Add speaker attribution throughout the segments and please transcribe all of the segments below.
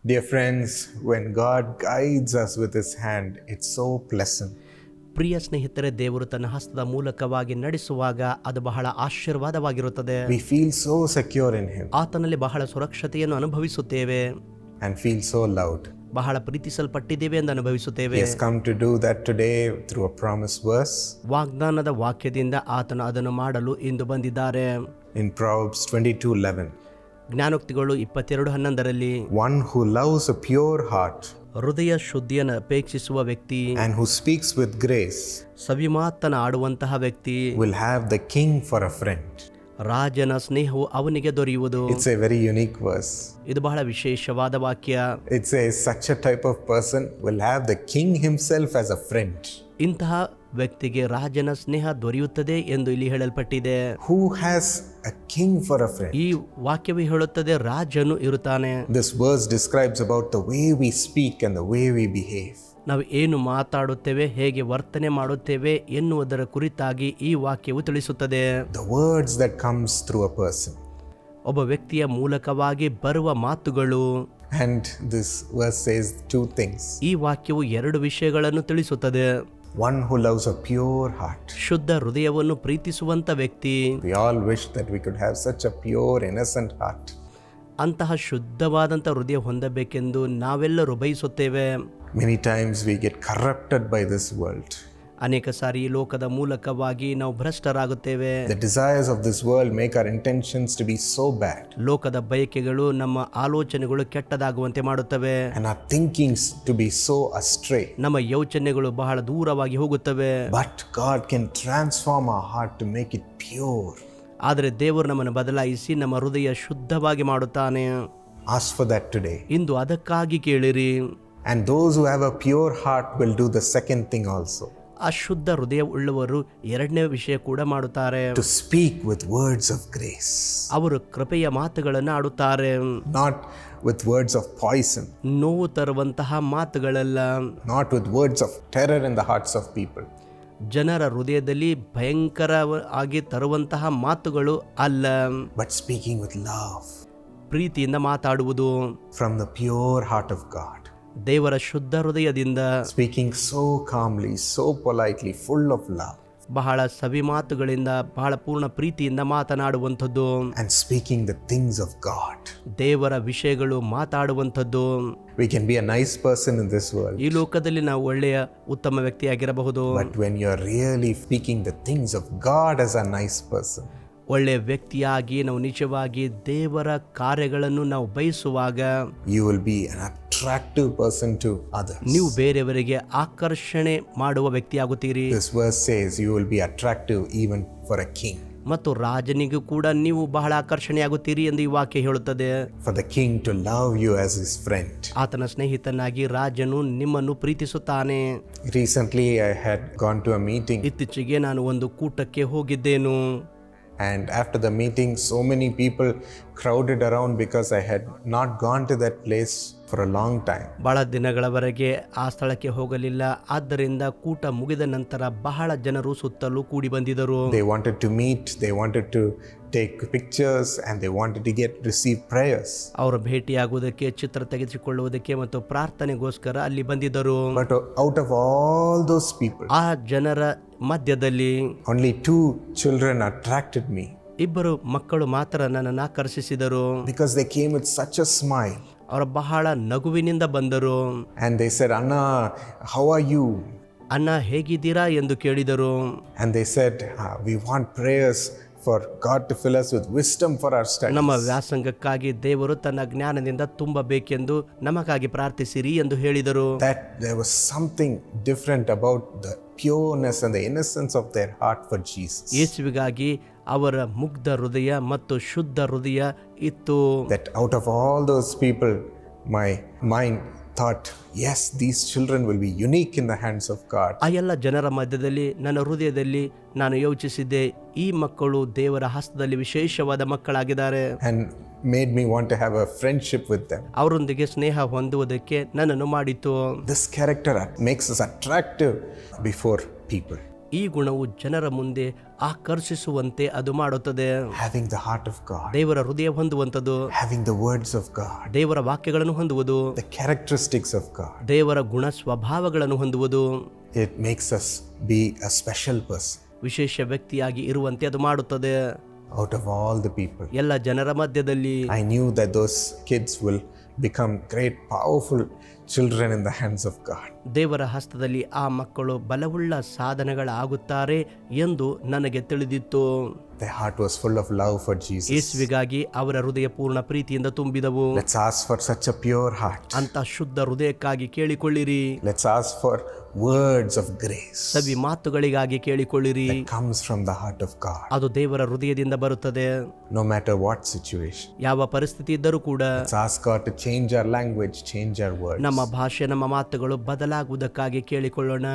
Speaker 1: Dear friends, when God guides us with His hand, it's so pleasant.
Speaker 2: ಪ್ರಿಯ ಸ್ನೇಹಿತರೆ, ದೇವರು ತನ್ನ ಹಸ್ತದ ಮೂಲಕವಾಗಿ ನಡೆಸುವಾಗ ಅದು ಬಹಳ ಆಶೀರ್ವಾದವಾಗಿರುತ್ತದೆ.
Speaker 1: We feel so secure in Him
Speaker 2: ಆತನಲ್ಲಿ ಬಹಳ ಸುರಕ್ಷತೆಯನ್ನು ಅನುಭವಿಸುತ್ತೇವೆ,
Speaker 1: and feel so loved.
Speaker 2: ಬಹಳ ಪ್ರೀತಿಸಲ್ಪಟ್ಟಿದ್ದೇವೆ ಎಂದು ಅನುಭವಿಸುತ್ತೇವೆ.
Speaker 1: He has come to do that today through a promise verse
Speaker 2: ವಾಗ್ದಾನದ ವಾಕ್ಯದಿಂದ ಆತನು ಅದನ್ನು ಮಾಡಲು ಇಂದು ಬಂದಿದ್ದಾರೆ.
Speaker 1: in Proverbs 22:11.
Speaker 2: ಜ್ಞಾನೋಕ್ತಿಗಳು 22:11
Speaker 1: One who loves a pure heart
Speaker 2: ಹೃದಯ ಶುದ್ಧಿಯನ್ನು ಅಪೇಕ್ಷಿಸುವ ವ್ಯಕ್ತಿ
Speaker 1: and who speaks with grace
Speaker 2: ಸವಿಮಾತನ ಆಡುವಂತಹ ವ್ಯಕ್ತಿ
Speaker 1: will have the king for a friend.
Speaker 2: ರಾಜನ ಸ್ನೇಹವು ಅವನಿಗೆ ದೊರೆಯುವುದು.
Speaker 1: It's a very unique verse.
Speaker 2: ಇದು ಬಹಳ ವಿಶೇಷವಾದ ವಾಕ್ಯ.
Speaker 1: It says such a type of person will have the king himself as a friend.
Speaker 2: ಇಂತಹ ವ್ಯಕ್ತಿಗೆ ರಾಜನ ಸ್ನೇಹ ದೊರೆಯುತ್ತದೆ ಎಂದು ಇಲ್ಲಿ ಹೇಳಲ್ಪಟ್ಟಿದೆ.
Speaker 1: Who has a king for a friend?
Speaker 2: ಈ ವಾಕ್ಯವು ಹೇಳುತ್ತದೆ ರಾಜನು ಇರುತ್ತಾನೆ.
Speaker 1: This verse describes about the way we speak and the way we behave.
Speaker 2: ನಾವು ಏನು ಮಾತಾಡುತ್ತೇವೆ, ಹೇಗೆ ವರ್ತನೆ ಮಾಡುತ್ತೇವೆ ಎನ್ನುವುದರ ಕುರಿತಾಗಿ ಈ ವಾಕ್ಯವು ತಿಳಿಸುತ್ತದೆ.
Speaker 1: The words that comes through a person.
Speaker 2: ಒಬ್ಬ ವ್ಯಕ್ತಿಯ ಮೂಲಕವಾಗಿ ಬರುವ ಮಾತುಗಳು.
Speaker 1: And this verse says two things.
Speaker 2: ಈ ವಾಕ್ಯವು ಎರಡು ವಿಷಯಗಳನ್ನು ತಿಳಿಸುತ್ತದೆ.
Speaker 1: One who loves a pure heart.
Speaker 2: ಶುದ್ಧ ಹೃದಯವನ್ನು ಪ್ರೀತಿಸುವಂತ ವ್ಯಕ್ತಿ.
Speaker 1: We all wish that we could have such a pure, innocent heart.
Speaker 2: ಅಂತಹ ಶುದ್ಧವಾದಂಥ ಹೃದಯ ಹೊಂದಬೇಕೆಂದು ನಾವೆಲ್ಲರೂ ಬಯಸುತ್ತೇವೆ.
Speaker 1: Many times we get corrupted by this world.
Speaker 2: ಅನೇಕ ಸಾರಿ ಈ ಲೋಕದ ಮೂಲಕವಾಗಿ ನಾವು ಭ್ರಷ್ಟರಾಗುತ್ತೇವೆ.
Speaker 1: The desires of this world make our intentions to be so bad.
Speaker 2: ಲೋಕದ ಬಯಕೆಗಳು ನಮ್ಮ ಆಲೋಚನೆಗಳು ಕೆಟ್ಟದಾಗುವಂತೆ ಮಾಡುತ್ತವೆ.
Speaker 1: And our thinkings to be so astray.
Speaker 2: ನಮ್ಮ ಯೋಚನೆಗಳು ಬಹಳ ದೂರವಾಗಿ ಹೋಗುತ್ತವೆ.
Speaker 1: But God can transform our heart to make it pure.
Speaker 2: ಆದರೆ ದೇವರು ನಮ್ಮನ್ನು ಬದಲಾಯಿಸಿ ನಮ್ಮ ಹೃದಯ ಶುದ್ಧವಾಗಿ ಮಾಡುತ್ತಾನೆ.
Speaker 1: Ask for that today.
Speaker 2: ಇಂದು ಅದಕ್ಕಾಗಿ ಕೇಳಿರಿ.
Speaker 1: And those who have a pure heart will do the second thing also.
Speaker 2: ಅಶುದ್ಧ ಹೃದಯ ಉಳ್ಳವರು ಎರಡನೇ ವಿಷಯ ಕೂಡ ಮಾಡುತ್ತಾರೆ.
Speaker 1: To speak with words of grace.
Speaker 2: ಅವರು ಕೃಪೆಯ ಮಾತುಗಳನ್ನು ಆಡುತ್ತಾರೆ.
Speaker 1: Not with words of poison.
Speaker 2: ನೋವು ತರುವಂತಹ ಮಾತುಗಳಲ್ಲ.
Speaker 1: Not with words of terror in the hearts of people.
Speaker 2: ಜನರ ಹೃದಯದಲ್ಲಿ ಭಯಂಕರವಾಗಿ ತರುವಂತಹ ಮಾತುಗಳು ಅಲ್ಲ.
Speaker 1: But speaking with love.
Speaker 2: ಪ್ರೀತಿಯಿಂದ ಮಾತಾಡುವುದು.
Speaker 1: From the pure heart of God.
Speaker 2: ದೇವರ ಶುದ್ಧ ಹೃದಯದಿಂದ.
Speaker 1: Speaking so calmly, so politely, full of love.
Speaker 2: ಬಹಳ ಸವಿ ಮಾತುಗಳಿಂದ, ಬಹಳ ಪೂರ್ಣ ಪ್ರೀತಿಯಿಂದ ಮಾತನಾಡುವಂಥದ್ದು.
Speaker 1: And speaking the things of God.
Speaker 2: ದೇವರ ವಿಷಯಗಳು ಮಾತಾಡುವಂಥದ್ದು.
Speaker 1: We can be a nice person in this world.
Speaker 2: ಈ ಲೋಕದಲ್ಲಿ ನಾವು ಒಳ್ಳೆಯ ಉತ್ತಮ ವ್ಯಕ್ತಿಯಾಗಿರಬಹುದು.
Speaker 1: But when you're really speaking the things of God as a nice person,
Speaker 2: ಒಳ್ಳೆಯ ವ್ಯಕ್ತಿಯಾಗಿ ನಾವು ನಿಜವಾಗಿ ದೇವರ ಕಾರ್ಯಗಳನ್ನು ನಾವು ಬಯಸುವಾಗ
Speaker 1: you will be an attractive person to others.
Speaker 2: ನೀವು ಬೇರೆಯವರಿಗೆ ಆಕರ್ಷಣೆ ಮಾಡುವ ವ್ಯಕ್ತಿಯಾಗುತ್ತೀರಿ.
Speaker 1: This verse says you will be attractive even for a king.
Speaker 2: ಮತ್ತು ರಾಜನಿಗೂ ಕೂಡ ನೀವು ಬಹಳ ಆಕರ್ಷಣೆಯಾಗುತ್ತೀರಿ ಎಂದು ಈ ವಾಕ್ಯ ಹೇಳುತ್ತದೆ.
Speaker 1: For the king to love you as his friend.
Speaker 2: ಆತನ ಸ್ನೇಹಿತನಾಗಿ ರಾಜನು ನಿಮ್ಮನ್ನು ಪ್ರೀತಿಸುತ್ತಾನೆ.
Speaker 1: Recently I had gone to a meeting.
Speaker 2: ಇತ್ತೀಚೆಗೆ ನಾನು ಒಂದು ಕೂಟಕ್ಕೆ ಹೋಗಿದ್ದೇನು.
Speaker 1: And after the meeting, so many people crowded around because I had not gone to that place for a long time.
Speaker 2: ಬಹಳ ದಿನಗಳವರೆಗೆ ಆ ಸ್ಥಳಕ್ಕೆ ಹೋಗಲಿಲ್ಲ. ಆದ್ದರಿಂದ ಕೂಟ ಮುಗಿದ ನಂತರ ಬಹಳ ಜನರು ಸುತ್ತಲೂ ಕೂಡಿ ಬಂದಿದ್ದರು.
Speaker 1: They wanted to meet, they wanted to take pictures, and they wanted to receive prayers.
Speaker 2: ಅವರು ಭೇಟಿಯಾಗುವುದಕ್ಕೆ, ಚಿತ್ರ ತೆಗೆಸಿಕೊಳ್ಳುವುದಕ್ಕೆ ಮತ್ತು ಪ್ರಾರ್ಥನೆಗೋಸ್ಕರ ಅಲ್ಲಿ ಬಂದಿದ್ದರು.
Speaker 1: But out of all those people,
Speaker 2: ಆ ಜನರ ಮಧ್ಯದಲ್ಲಿ
Speaker 1: only 2 children attracted me.
Speaker 2: ಇಬ್ಬರು ಮಕ್ಕಳು ಮಾತ್ರ ನನ್ನನ್ನು ಆಕರ್ಷಿಸಿದರು.
Speaker 1: Because they came with such a smile.
Speaker 2: ಅವರು ಬಹಳ ನಗುವಿನಿಂದ ಬಂದರು.
Speaker 1: And they said, Anna, how are you?
Speaker 2: ಅಣ್ಣ ಹೇಗಿದ್ದೀರಾ ಎಂದು ಕೇಳಿದರು.
Speaker 1: And they said, we want prayers for God to fill us with wisdom for our studies.
Speaker 2: ನಮ್ಮ ವ್ಯಾಸಂಗಕ್ಕಾಗಿ ದೇವರು ತನ್ನ ಜ್ಞಾನದಿಂದ ತುಂಬಬೇಕೆಂದು ನಮಗಾಗಿ ಪ್ರಾರ್ಥಿಸಿರಿ ಎಂದು ಹೇಳಿದರು.
Speaker 1: That there was something different about the pureness and the innocence of their heart for Jesus.
Speaker 2: ಯೇಸುವಿಗಾಗಿ ಅವರ ಮುಗ್ಧ ಹೃದಯ ಮತ್ತು ಶುದ್ಧ ಹೃದಯ ಇತ್ತು.
Speaker 1: That out of all those people, my mind thought, yes, these children will be unique in the hands of God.
Speaker 2: ಆ ಎಲ್ಲ ಜನರ ಮಧ್ಯದಲ್ಲಿ ನನ್ನ ಹೃದಯದಲ್ಲಿ ನಾನು ಯೋಚಿಸಿದ್ದೆ, ಈ ಮಕ್ಕಳು ದೇವರ ಹಸ್ತದಲ್ಲಿ ವಿಶೇಷವಾದ ಮಕ್ಕಳಾಗಿದ್ದಾರೆ.
Speaker 1: And made me want to have a friendship with them.
Speaker 2: ಅವರೊಂದಿಗೆ ಸ್ನೇಹ ಹೊಂದುವುದಕ್ಕೆ ನನ್ನನ್ನು ಮಾಡಿತು.
Speaker 1: This character makes us attractive before people.
Speaker 2: ಈ ಗುಣವು ಜನರ ಮುಂದೆ ಆಕರ್ಷಿಸುವಂತೆ ಅದು ಮಾಡುತ್ತದೆ.
Speaker 1: Having the heart of God,
Speaker 2: ದೇವರ ಹೃದಯ ಹೊಂದುವಂಥದ್ದು,
Speaker 1: having the words of God,
Speaker 2: ದೇವರ ವಾಕ್ಯಗಳನ್ನು ಹೊಂದುವುದು,
Speaker 1: the characteristics of God,
Speaker 2: ದೇವರ ಗುಣ ಸ್ವಭಾವಗಳನ್ನು ಹೊಂದುವುದು,
Speaker 1: it makes us be a special person
Speaker 2: ವಿಶೇಷ ವ್ಯಕ್ತಿಯಾಗಿ ಇರುವಂತೆ ಅದು ಮಾಡುತ್ತದೆ.
Speaker 1: out of all the people.
Speaker 2: ಎಲ್ಲ ಜನರ ಮಧ್ಯದಲ್ಲಿ
Speaker 1: I knew that those kids will become great, powerful children in the hands of God.
Speaker 2: ದೇವರ ಹಸ್ತದಲ್ಲಿ ಆ ಮಕ್ಕಳು ಬಲವುಳ್ಳ ಸಾಧನೆಗಳಾಗುತ್ತಾರೆ ಎಂದು ನನಗೆ ತಿಳಿದಿತ್ತು.
Speaker 1: Their heart was full of love for Jesus.
Speaker 2: ಯೇಸುವಿಗಾಗಿ ಅವರ ಹೃದಯ ಪೂರ್ಣ ಪ್ರೀತಿಯಿಂದ ತುಂಬಿದವು.
Speaker 1: Let's ask for such a pure heart.
Speaker 2: ಅಂತ ಶುದ್ಧ ಹೃದಯಕ್ಕಾಗಿ ಕೇಳಿಕೊಳ್ಳಿರಿ.
Speaker 1: Let's ask for words of grace
Speaker 2: Savi ಮಾತುಗಳಿಗಾಗಿ ಕೇಳಿಕೊಳ್ಳಿರಿ.
Speaker 1: that comes from the heart of God.
Speaker 2: ಅದು ದೇವರ ಹೃದಯದಿಂದ ಬರುತ್ತದೆ.
Speaker 1: No matter what situation.
Speaker 2: ಯಾವ ಪರಿಸ್ಥಿತಿ ಇದ್ದರೂ ಕೂಡ
Speaker 1: Let's ask God to change our language, change our words.
Speaker 2: ನಮ್ಮ ಭಾಷೆ, ನಮ್ಮ ಮಾತುಗಳು ಬದಲಾಗುವುದಕ್ಕಾಗಿ ಕೇಳಿಕೊಳ್ಳೋಣ.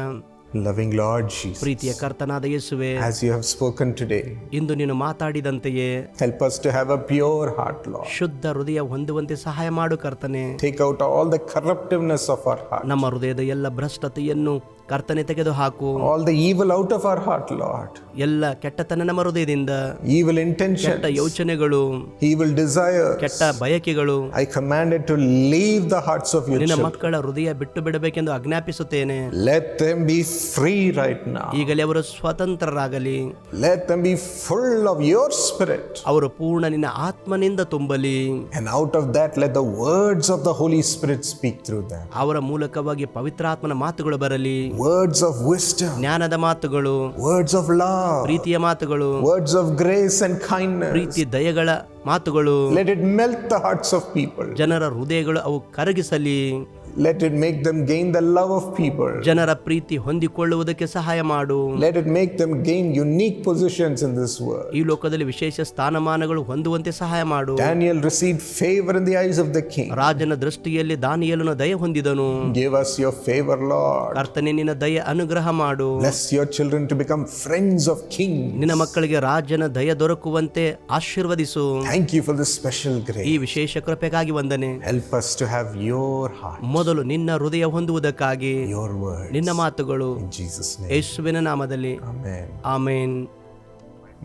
Speaker 1: Loving Lord Jesus,
Speaker 2: ಪ್ರೀತಿಯ ಕರ್ತನಾದ ಯೇಸುವೆ,
Speaker 1: as you have spoken today,
Speaker 2: ಇಂದು ನೀನು ಮಾತಾಡಿದಂತೆಯೇ
Speaker 1: help us to have a pure heart, Lord.
Speaker 2: ಶುದ್ಧ ಹೃದಯ ಹೊಂದುವಂತೆ ಸಹಾಯ ಮಾಡು ಕರ್ತನೆ.
Speaker 1: Take out all the corruptiveness of our heart,
Speaker 2: ನಮ್ಮ ಹೃದಯದ ಎಲ್ಲ ಭ್ರಷ್ಟತೆಯನ್ನು ಕರ್ತನೆ ತೆಗೆದು ಹಾಕು.
Speaker 1: all the evil out of our heart, Lord.
Speaker 2: ಎಲ್ಲ ಕೆಟ್ಟತನ ನಮ್ಮ ಹೃದಯದಿಂದ,
Speaker 1: Evil
Speaker 2: ಕೆಟ್ಟ
Speaker 1: intentions,
Speaker 2: ಯೋಚನೆಗಳು,
Speaker 1: evil desires,
Speaker 2: ಕೆಟ್ಟ ಬಯಕೆಗಳು
Speaker 1: I command it to leave the hearts of your
Speaker 2: ನಿನ್ನ
Speaker 1: children.
Speaker 2: ಮಕ್ಕಳ ಹೃದಯ ಬಿಟ್ಟು ಬಿಡಬೇಕೆಂದು ಆಜ್ಞಾಪಿಸುತ್ತೇನೆ.
Speaker 1: Let them be free right now.
Speaker 2: ಈಗಲೇ ಅವರು ಸ್ವತಂತ್ರರಾಗಲಿ.
Speaker 1: Let them be full of your spirit.
Speaker 2: ಅವರು ಪೂರ್ಣ ನಿನ್ನ ಆತ್ಮನಿಂದ ತುಂಬಲಿ.
Speaker 1: And out of that, let the words of the Holy Spirit speak through them.
Speaker 2: ಅವರ ಮೂಲಕವಾಗಿ ಪವಿತ್ರಾತ್ಮನ ಮಾತುಗಳು ಬರಲಿ.
Speaker 1: Words of wisdom,
Speaker 2: ಜ್ಞಾನದ ಮಾತುಗಳು,
Speaker 1: words of love,
Speaker 2: ಪ್ರೀತಿಯ ಮಾತುಗಳು,
Speaker 1: words of grace and kindness.
Speaker 2: ಪ್ರೀತಿ ದಯೆಗಳ ಮಾತುಗಳು.
Speaker 1: Let it melt the hearts of people.
Speaker 2: ಜನರ ಹೃದಯಗಳು ಅವು ಕರಗಿಸಲಿ.
Speaker 1: Let it make them gain the love of people.
Speaker 2: ಜನರ ಪ್ರೀತಿ ಹೊಂದಿಕೊಳ್ಳುವುದಕ್ಕೆ ಸಹಾಯ ಮಾಡು.
Speaker 1: Let it make them gain unique positions in this world.
Speaker 2: ಈ ಲೋಕದಲ್ಲಿ ವಿಶೇಷ ಸ್ಥಾನಮಾನಗಳು ಹೊಂದುವಂತೆ ಸಹಾಯ ಮಾಡು.
Speaker 1: Daniel received favor in the eyes of the king.
Speaker 2: ರಾಜನ ದೃಷ್ಟಿಯಲ್ಲಿ ದಾನಿಯೇಲನು ದಯೆ ಹೊಂದಿದನು.
Speaker 1: Give us your favor, Lord.
Speaker 2: ಕರ್ತನೇ, ನಿನ್ನ ದಯೆ ಅನುಗ್ರಹ ಮಾಡು.
Speaker 1: Bless your children to become friends of kings.
Speaker 2: ನಿನ್ನ ಮಕ್ಕಳಿಗೆ ರಾಜನ ದಯೆ ದೊರಕುವಂತೆ ಆಶೀರ್ವದಿಸು.
Speaker 1: Thank you for this special
Speaker 2: ಈ
Speaker 1: grace.
Speaker 2: ವಿಶೇಷ ಕೃಪೆಗಾಗಿ ವಂದನೆ.
Speaker 1: Help us to have your heart,
Speaker 2: ಮೊದಲು ನಿನ್ನ ಹೃದಯ ಹೊಂದುವುದಕ್ಕಾಗಿ
Speaker 1: your words.
Speaker 2: ನಿನ್ನ ಮಾತುಗಳು
Speaker 1: In Jesus' name.
Speaker 2: ಯೇಸುವಿನ ನಾಮದಲ್ಲಿ
Speaker 1: Amen.
Speaker 2: Amen.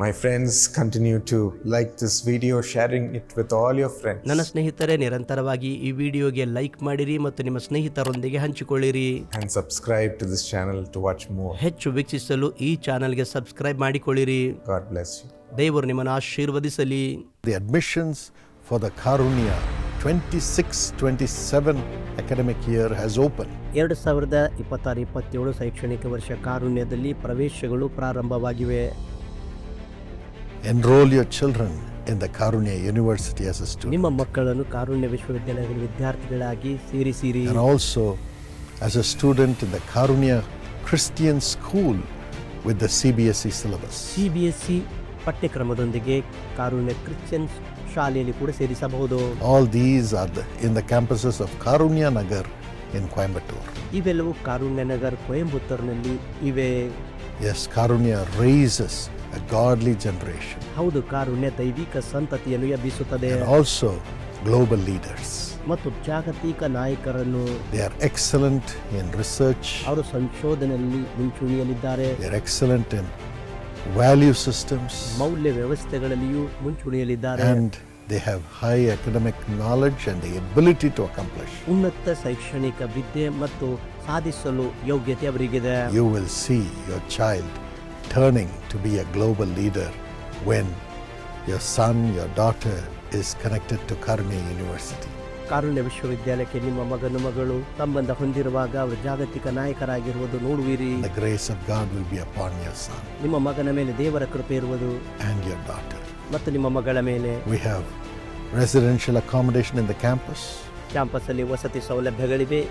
Speaker 1: My friends, continue to like this video, sharing it with all your friends.
Speaker 2: ನನ್ನ ಸ್ನೇಹಿತರೆ, ನಿರಂತರವಾಗಿ ಈ ವಿಡಿಯೋಗೆ ಲೈಕ್ ಮಾಡಿರಿ ಮತ್ತು ನಿಮ್ಮ ಸ್ನೇಹಿತರೊಂದಿಗೆ ಹಂಚಿಕೊಳ್ಳಿರಿ.
Speaker 1: And subscribe to this channel to watch more.
Speaker 2: ಹೆಚ್ಚು ವೀಕ್ಷಿಸಲು ಈ ಚಾನಲ್ಗೆ ಸಬ್ಸ್ಕ್ರೈಬ್ ಮಾಡಿಕೊಳ್ಳಿರಿ.
Speaker 1: God bless you.
Speaker 2: ದೇವರು ನಿಮ್ಮನ್ನು ಆಶೀರ್ವದಿಸಲಿ.
Speaker 3: The admissions for the Karunya 26-27 academic year has opened.
Speaker 2: 2026-27 ಶೈಕ್ಷಣಿಕ ವರ್ಷ ಕಾರುಣ್ಯದಲ್ಲಿ ಪ್ರವೇಶಗಳು ಪ್ರಾರಂಭವಾಗಿವೆ.
Speaker 3: Enroll your children in the Karunya University as a student.
Speaker 2: ನಿಮ್ಮ ಮಕ್ಕಳನ್ನು ಕಾರುಣ್ಯ ವಿಶ್ವವಿದ್ಯಾಲಯದ ವಿದ್ಯಾರ್ಥಿಗಳಾಗಿ ಸೇರಿಸಿರಿ.
Speaker 3: And also as a student in the Karunya Christian School with the CBSE syllabus.
Speaker 2: CBSE ಪಠ್ಯಕ್ರಮದೊಂದಿಗೆ Karunya Christian ಶಾಲೆಯಲ್ಲಿ ಕೂಡ ಸೇರಿಸಬಹುದು.
Speaker 3: All these are in the campuses of Karunya Nagar in Coimbatore.
Speaker 2: ಇವೆಲ್ಲವೂ ಕಾರುಣ್ಯ ನಗರ್ ಕೊಯಂಬತ್ತೂರಿನಲ್ಲಿ ಇವೆ.
Speaker 3: Yes, Karunya raises a godly generation
Speaker 2: ಹೌದು, ಕಾರುಣ್ಯ ದೈವಿಕ ಸಂತತಿಯನ್ನು ಎಬ್ಬಿಸುತ್ತದೆ
Speaker 3: and also global leaders.
Speaker 2: ಮತ್ತು ಜಾಗತಿಕ ನಾಯಕರನ್ನು.
Speaker 3: They are excellent in research.
Speaker 2: ಅವರು ಸಂಶೋಧನೆಯಲ್ಲಿ ಮುಂಚೂಣಿಯಲ್ಲಿದ್ದಾರೆ.
Speaker 3: They are excellent in value systems.
Speaker 2: ಮೌಲ್ಯ ವ್ಯವಸ್ಥೆಗಳಲ್ಲಿಯೂ ಮುಂಚೂಣಿಯಲ್ಲಿದ್ದಾರೆ.
Speaker 3: And they have high academic knowledge and the ability to accomplish.
Speaker 2: ಉನ್ನತ ಶೈಕ್ಷಣಿಕ ವಿದ್ಯೆ ಮತ್ತು ಸಾಧಿಸಲು ಯೋಗ್ಯತೆ ಅವರಿಗಿದೆ.
Speaker 3: You will see your child turning to be a global leader when your son, your daughter is connected to Karunya University.
Speaker 2: ಕಾರುಣ್ಯ ವಿಶ್ವವಿದ್ಯಾಲಯಕ್ಕೆ ನಿಮ್ಮ ಮಗನು ಮಗಳು ಸಂಬಂಧ ಹೊಂದಿರುವಾಗ ಅವರು ಜಾಗತಿಕ ನಾಯಕರಾಗಿರುವುದು ನೋಡುವಿರಿ.
Speaker 3: The grace of God will be upon your son
Speaker 2: ನಿಮ್ಮ ಮಗನ ಮೇಲೆ ದೇವರ ಕೃಪೆ ಇರುವುದು
Speaker 3: and your daughter.
Speaker 2: ಮತ್ತು ನಿಮ್ಮ ಮಗಳ ಮೇಲೆ.
Speaker 3: We have residential accommodation in the campus,
Speaker 2: campus ಅಲ್ಲಿ ವಸತಿ ಸೌಲಭ್ಯಗಳಿವೆ.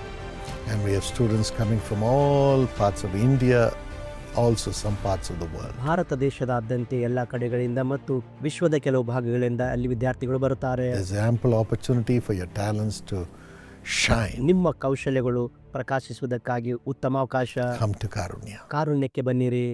Speaker 3: and we have students coming from all parts of India, also some parts of the world.
Speaker 2: Bharat ದೇಶದಾದ್ಯಂತ ಎಲ್ಲ ಕಡೆಗಳಿಂದ ಮತ್ತು ವಿಶ್ವದ ಕೆಲವು ಭಾಗಗಳಿಂದ ಅಲ್ಲಿ ವಿದ್ಯಾರ್ಥಿಗಳು ಬರುತ್ತಾರೆ.
Speaker 3: There's ample opportunity for your talents to shine.
Speaker 2: ನಿಮ್ಮ ಕೌಶಲ್ಯಗಳು ಪ್ರಕಾಶಿಸುವುದಕ್ಕಾಗಿ ಉತ್ತಮ ಅವಕಾಶ.
Speaker 3: Come to Karunya.
Speaker 2: ಕಾರುಣ್ಯಕ್ಕೆ ಬನ್ನಿರಿ.